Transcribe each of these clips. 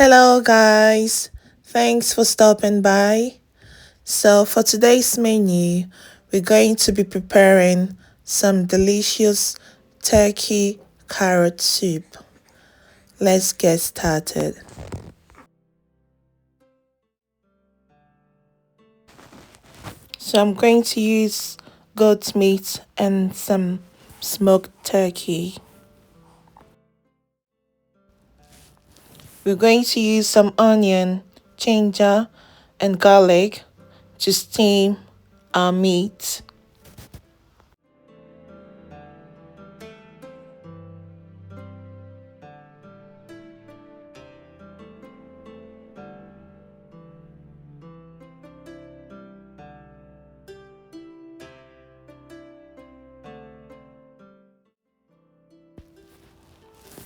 Hello, guys. Thanks for stopping by. So, for today's menu, we're going to be preparing some delicious turkey carrot soup. Let's get started. So, I'm going to use goat meat and some smoked turkey. We're going to use some onion, ginger, and garlic to steam our meat.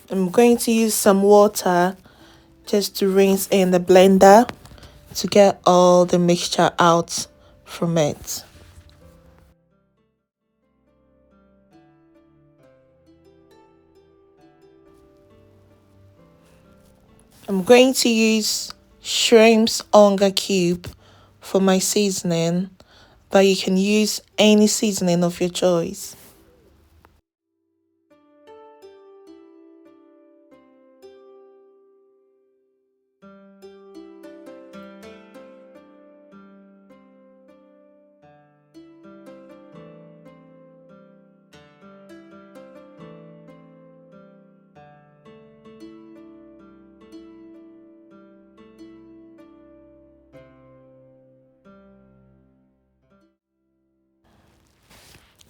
I'm going to use some water just to rinse in the blender to get all the mixture out from it. I'm going to use shrimp's onga cube for my seasoning, but you can use any seasoning of your choice.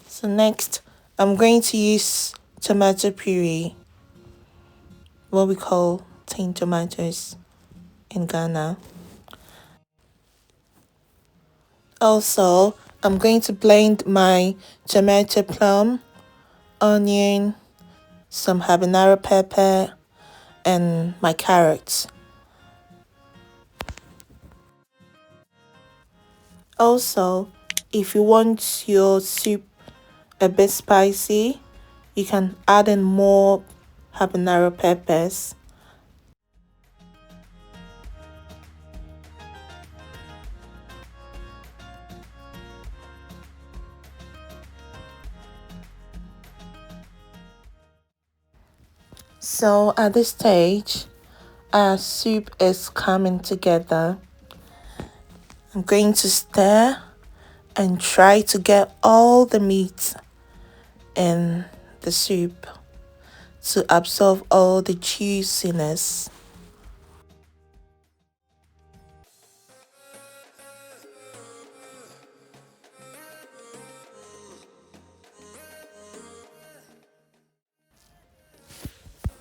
So next, I'm going to use tomato puree, what we call tin tomatoes in Ghana. Also, I'm going to blend my tomato plum, onion, some habanero pepper, and my carrots. Also, if you want your soup a bit spicy, you can add in more habanero peppers. So at this stage, our soup is coming together. I'm going to stir and try to get all the meat in the soup to absorb all the juiciness.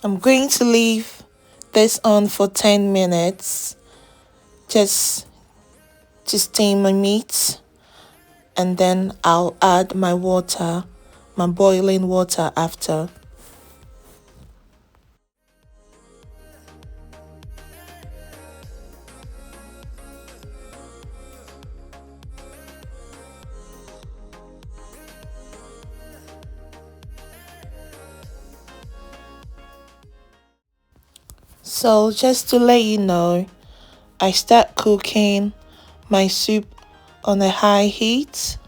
I'm going to leave this on for 10 minutes just to steam my meat, and then I'll add my water, my boiling water after. So just to let you know, I start cooking my soup on a high heat,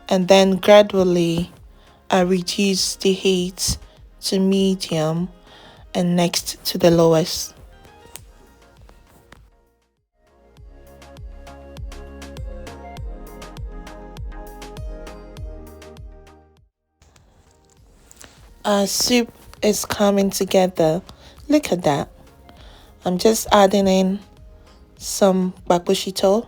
and then gradually I reduce the heat to medium and next to the lowest. Our soup is coming together. Look at that. I'm just adding in some bakbushito.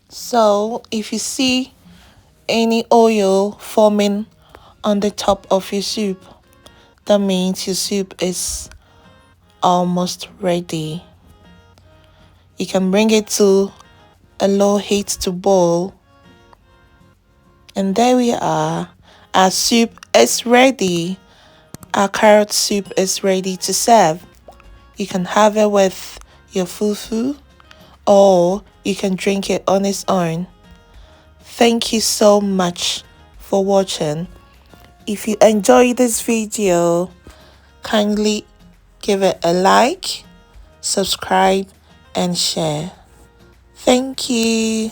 So if you see any oil forming on the top of your soup, that means your soup is almost ready. You can bring it to a low heat to boil. And there we are. Our soup is ready. Our carrot soup is ready to serve. You can have it with your fufu, or you can drink it on its own. Thank you so much for watching. If you enjoy this video, kindly give it a like, subscribe, and share. Thank you.